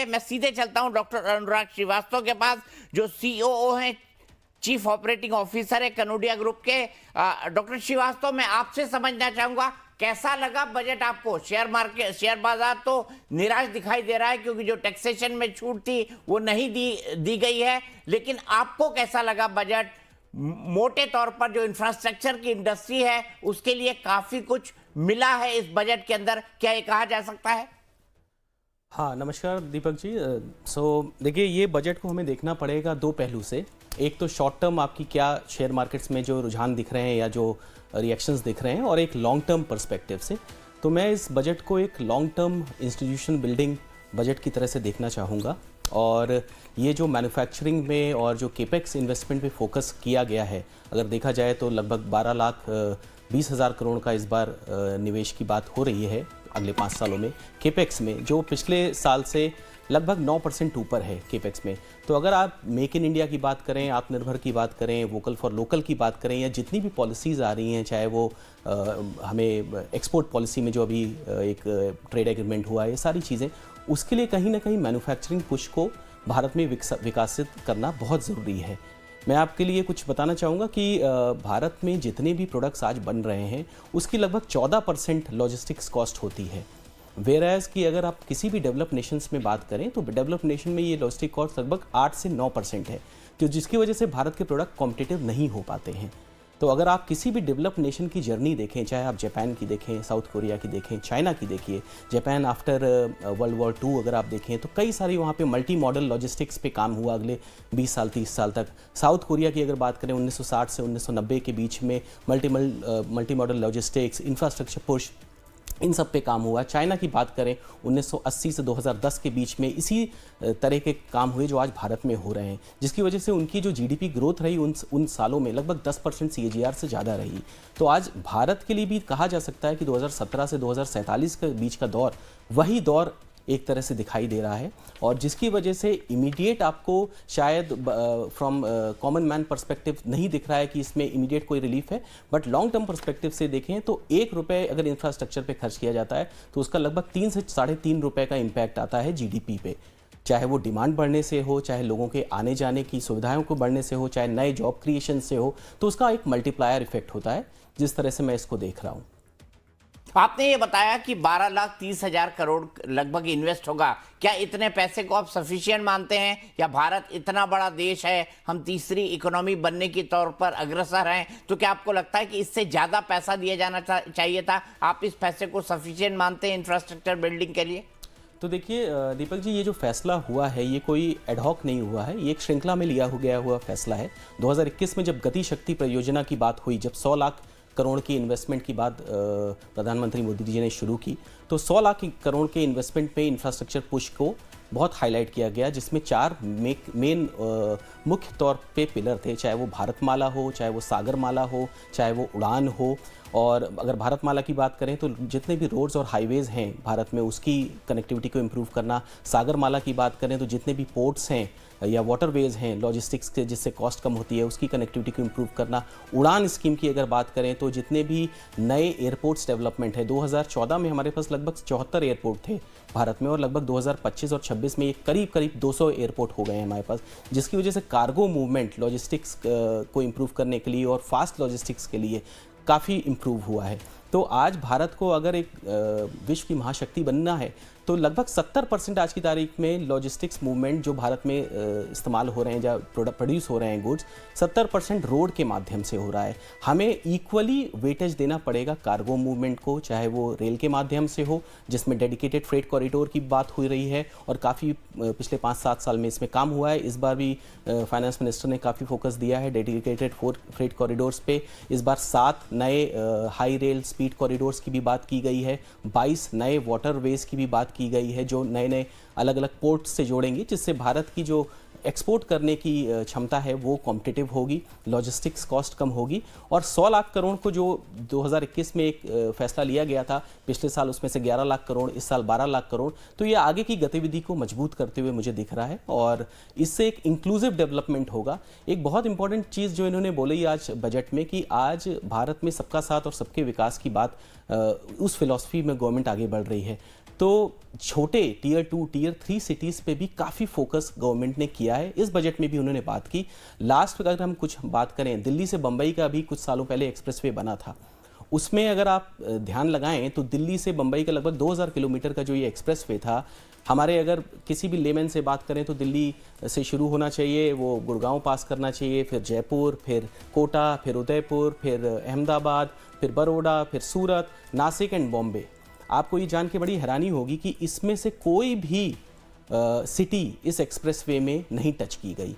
मैं सीधे चलता हूं डॉक्टर अनुराग श्रीवास्तव के पास, जो सीओओ हैं, चीफ ऑपरेटिंग ऑफिसर है कनोडिया ग्रुप के। डॉक्टर श्रीवास्तव, मैं आपसे समझना चाहूंगा कैसा लगा बजट आपको। शेयर मार्केट, शेयर बाजार तो निराश दिखाई दे रहा है क्योंकि जो टैक्सेशन में छूट थी वो नहीं दी गई है, लेकिन आपको कैसा लगा बजट? मोटे तौर पर जो इंफ्रास्ट्रक्चर की इंडस्ट्री है उसके लिए काफी कुछ मिला है इस बजट के अंदर, क्या ये कहा जा सकता है? हाँ, नमस्कार दीपक जी। देखिए, ये बजट को हमें देखना पड़ेगा दो पहलू से। एक तो शॉर्ट टर्म आपकी क्या शेयर मार्केट्स में जो रुझान दिख रहे हैं या जो रिएक्शंस दिख रहे हैं, और एक लॉन्ग टर्म पर्सपेक्टिव से। तो मैं इस बजट को एक long term institution building budget की तरह से देखना चाहूँगा। और ये जो मैन्युफैक्चरिंग में और जो केपेक्स इन्वेस्टमेंट पे फोकस किया गया है, अगर देखा जाए तो लगभग 12,20,000 करोड़ का इस बार निवेश की बात हो रही है अगले 5 सालों में केपेक्स में, जो पिछले साल से लगभग 9% ऊपर है केपेक्स में। तो अगर आप मेक इन इंडिया की बात करें, आत्मनिर्भर की बात करें, वोकल फॉर लोकल की बात करें, या जितनी भी पॉलिसीज़ आ रही हैं, चाहे वो हमें एक्सपोर्ट पॉलिसी में जो अभी एक ट्रेड एग्रीमेंट हुआ है, ये सारी चीज़ें, उसके लिए कहीं ना कहीं मैन्युफैक्चरिंग पुश को भारत में विकसित करना बहुत ज़रूरी है। मैं आपके लिए कुछ बताना चाहूँगा कि भारत में जितने भी प्रोडक्ट्स आज बन रहे हैं उसकी लगभग 14% लॉजिस्टिक्स कॉस्ट होती है। वेयरएज कि अगर आप किसी भी डेवलप नेशंस में बात करें तो डेवलप नेशन में ये लॉजिस्टिक कॉस्ट लगभग 8 से 9% है, तो जिसकी वजह से भारत के प्रोडक्ट कॉम्पिटिटिव नहीं हो पाते हैं। तो अगर आप किसी भी डेवलप नेशन की जर्नी देखें, चाहे आप जापान की देखें, साउथ कोरिया की देखें, चाइना की देखिए, जापान आफ्टर वर्ल्ड वॉर 2 अगर आप देखें तो कई सारी वहाँ पे मल्टी मॉडल लॉजिस्टिक्स पे काम हुआ अगले 20 साल 30 साल तक। साउथ कोरिया की अगर बात करें 1960 से 1990 के बीच में multi modal logistics, infrastructure push, इन सब पे काम हुआ। चाइना की बात करें 1980 से 2010 के बीच में इसी तरह के काम हुए जो आज भारत में हो रहे हैं, जिसकी वजह से उनकी जो जीडीपी ग्रोथ रही उन सालों में लगभग 10% सीएजीआर से ज़्यादा रही। तो आज भारत के लिए भी कहा जा सकता है कि 2017 से 2047 के बीच का दौर वही दौर एक तरह से दिखाई दे रहा है, और जिसकी वजह से इमीडिएट आपको शायद फ्रॉम कॉमन मैन पर्सपेक्टिव नहीं दिख रहा है कि इसमें इमीडिएट कोई रिलीफ है, बट लॉन्ग टर्म पर्सपेक्टिव से देखें तो 1 रुपये अगर इंफ्रास्ट्रक्चर पे खर्च किया जाता है तो उसका लगभग 3 से 3.5 रुपये का इम्पैक्ट आता है जीडीपी पे, चाहे वो डिमांड बढ़ने से हो, चाहे लोगों के आने जाने की सुविधाओं को बढ़ने से हो, चाहे नए जॉब क्रिएशन से हो, तो उसका एक मल्टीप्लायर इफेक्ट होता है, जिस तरह से मैं इसको देख रहा हूँ। आपने ये बताया कि 12,30,000 करोड़ लगभग इन्वेस्ट होगा। क्या इतने पैसे को आप सफिशिएंट मानते हैं, या भारत इतना बड़ा देश है, हम तीसरी इकोनॉमी बनने के तौर पर अग्रसर हैं, तो क्या आपको लगता है कि इससे ज़्यादा पैसा दिया जाना चाहिए था? आप इस पैसे को सफिशिएंट मानते हैं इंफ्रास्ट्रक्चर बिल्डिंग के लिए? तो देखिए दीपक जी, ये जो फैसला हुआ है ये कोई एडहॉक नहीं हुआ है, ये एक श्रृंखला में लिया गया हुआ फैसला है। 2021 में जब गति शक्ति परियोजना की बात हुई, जब 100 लाख करोड़ की इन्वेस्टमेंट की बात प्रधानमंत्री मोदी जी ने शुरू की, तो 100 लाख करोड़ के इन्वेस्टमेंट पे इंफ्रास्ट्रक्चर पुश को बहुत हाईलाइट किया गया, जिसमें 4 मेन मुख्य तौर पे पिलर थे, चाहे वो भारतमाला हो, चाहे वो सागरमाला हो, चाहे वो उड़ान हो। और अगर भारतमाला की बात करें तो जितने भी रोड्स और हाईवेज़ हैं भारत में उसकी कनेक्टिविटी को इम्प्रूव करना, सागरमाला की बात करें तो जितने भी पोर्ट्स हैं या वाटरवेज़ हैं लॉजिस्टिक्स के जिससे कॉस्ट कम होती है उसकी कनेक्टिविटी को इम्प्रूव करना, उड़ान स्कीम की अगर बात करें तो जितने भी नए एयरपोर्ट्स डेवलपमेंट है, 2014 में हमारे पास लगभग 74 एयरपोर्ट थे भारत में, और लगभग 2025 और 26 में ये करीब 200 एयरपोर्ट हो गए हैं हमारे पास, जिसकी वजह से कार्गो मूवमेंट लॉजिस्टिक्स को इम्प्रूव करने के लिए और फास्ट लॉजिस्टिक्स के लिए काफ़ी इम्प्रूव हुआ है। तो आज भारत को अगर एक विश्व की महाशक्ति बनना है तो लगभग 70% आज की तारीख में लॉजिस्टिक्स मूवमेंट जो भारत में इस्तेमाल हो रहे हैं, जहाँ प्रोड्यूस हो रहे हैं गुड्स, 70% रोड के माध्यम से हो रहा है। हमें इक्वली वेटेज देना पड़ेगा कार्गो मूवमेंट को, चाहे वो रेल के माध्यम से हो, जिसमें डेडिकेटेड फ्रेट कॉरिडोर की बात हो रही है और काफ़ी पिछले 5-7 साल में इसमें काम हुआ है। इस बार भी फाइनेंस मिनिस्टर ने काफ़ी फोकस दिया है डेडिकेटेड फ्रेट कॉरिडोर्स पे। इस बार 7 नए हाई रेल स्पीड कॉरिडोर्स की भी बात की गई है, 22 नए वाटरवेज की भी बात की गई है जो नए अलग अलग पोर्ट से जोड़ेंगे, जिससे भारत की जो एक्सपोर्ट करने की क्षमता है वो कॉम्पिटिटिव होगी, लॉजिस्टिक्स कॉस्ट कम होगी। और 100 लाख करोड़ को जो 2021 में एक फैसला लिया गया था, पिछले साल उसमें से 11 लाख करोड़, इस साल 12 लाख करोड़, तो ये आगे की गतिविधि को मजबूत करते हुए मुझे दिख रहा है और इससे एक इंक्लूसिव डेवलपमेंट होगा। एक बहुत इंपॉर्टेंट चीज़ जो इन्होंने बोली आज बजट में कि आज भारत में सबका साथ और सबके विकास की बात, उस फिलॉसफी में गवर्नमेंट आगे बढ़ रही है। तो छोटे टीयर 2 टीयर 3 सिटीज़ पे भी काफ़ी फोकस गवर्नमेंट ने किया है। इस बजट में भी उन्होंने बात की। लास्ट अगर हम कुछ बात करें, दिल्ली से बम्बई का भी कुछ सालों पहले एक्सप्रेसवे बना था, उसमें अगर आप ध्यान लगाएं तो दिल्ली से बम्बई का लगभग 2000 किलोमीटर का जो ये एक्सप्रेसवे था, हमारे अगर किसी भी लेमैन से बात करें तो दिल्ली से शुरू होना चाहिए, वो गुड़गांव पास करना चाहिए, फिर जयपुर, फिर कोटा, फिर उदयपुर, फिर अहमदाबाद, फिर बड़ौदा, फिर सूरत, नासिक एंड बॉम्बे। आपको ये जान के बड़ी हैरानी होगी कि इसमें से कोई भी सिटी इस एक्सप्रेसवे में नहीं टच की गई।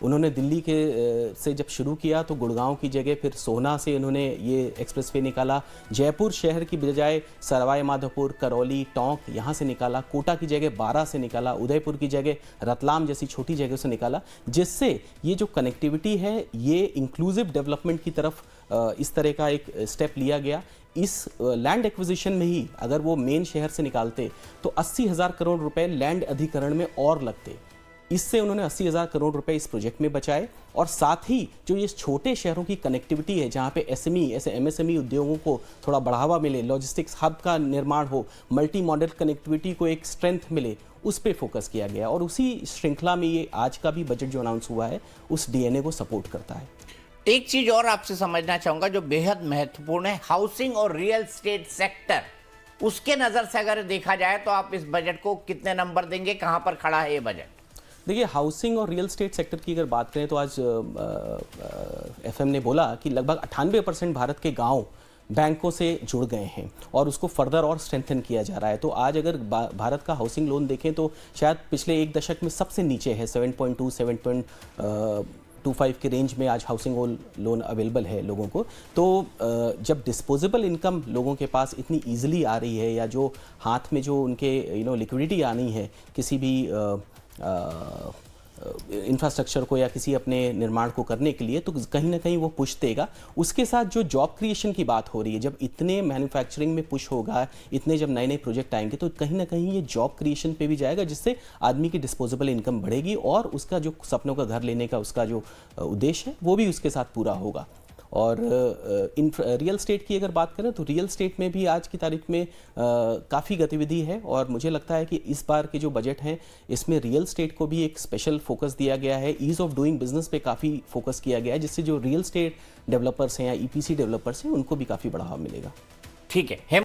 उन्होंने दिल्ली के से जब शुरू किया तो गुड़गांव की जगह फिर सोहना से उन्होंने ये एक्सप्रेसवे निकाला, जयपुर शहर की बजाय सवाई माधोपुर, करौली, टोंक यहाँ से निकाला, कोटा की जगह बारा से निकाला, उदयपुर की जगह रतलाम जैसी छोटी जगह से निकाला, जिससे ये जो कनेक्टिविटी है ये इंक्लूसिव डेवलपमेंट की तरफ इस तरह का एक स्टेप लिया गया। इस लैंड एक्विजिशन में ही अगर वो मेन शहर से निकालते तो 80,000 करोड़ रुपए लैंड अधिकरण में और लगते। इससे उन्होंने 80,000 करोड़ रुपए इस प्रोजेक्ट में बचाए, और साथ ही जो ये छोटे शहरों की कनेक्टिविटी है, जहाँ पे एसएमई ऐसे एमएसएमई उद्योगों को थोड़ा बढ़ावा मिले, लॉजिस्टिक्स हब का निर्माण हो, मल्टी मॉडल कनेक्टिविटी को एक स्ट्रेंथ मिले, उस पे फोकस किया गया। और उसी श्रृंखला में ये आज का भी बजट जो अनाउंस हुआ है उस डीएनए को सपोर्ट करता है। एक चीज और आपसे समझना चाहूंगा जो बेहद महत्वपूर्ण है, हाउसिंग और रियल स्टेट सेक्टर, उसके नजर से अगर देखा जाए तो आप इस बजट को कितने नंबर देंगे, कहां पर खड़ा है ये बजट? देखिए, हाउसिंग और रियल स्टेट सेक्टर की अगर बात करें तो आज एफएम ने बोला कि लगभग 98% भारत के गांव बैंकों से जुड़ गए हैं और उसको फर्दर और स्ट्रेंथन किया जा रहा है। तो आज अगर भारत का हाउसिंग लोन देखें तो शायद पिछले एक दशक में सबसे नीचे है, 7.2 7.25 के रेंज में आज हाउसिंग लोन अवेलेबल है लोगों को। तो जब डिस्पोजेबल इनकम लोगों के पास इतनी ईजिली आ रही है, या जो हाथ में जो उनके लिक्विडिटी आनी है किसी भी इंफ्रास्ट्रक्चर को या किसी अपने निर्माण को करने के लिए, तो कहीं ना कहीं वो पुश देगा। उसके साथ जो जॉब क्रिएशन की बात हो रही है, जब इतने मैन्युफैक्चरिंग में पुश होगा, इतने जब नए नए प्रोजेक्ट आएंगे, तो कहीं ना कहीं ये जॉब क्रिएशन पे भी जाएगा, जिससे आदमी की डिस्पोजेबल इनकम बढ़ेगी और उसका जो सपनों का घर लेने का उसका जो उद्देश्य है वो भी उसके साथ पूरा होगा। और रियल स्टेट की अगर बात करें तो रियल स्टेट में भी आज की तारीख में काफ़ी गतिविधि है, और मुझे लगता है कि इस बार के जो बजट हैं इसमें रियल स्टेट को भी एक स्पेशल फोकस दिया गया है। ईज़ ऑफ डूइंग बिजनेस पे काफ़ी फोकस किया गया है, जिससे जो रियल स्टेट डेवलपर्स हैं या ईपीसी डेवलपर्स हैं उनको भी काफ़ी बढ़ावा मिलेगा। ठीक है।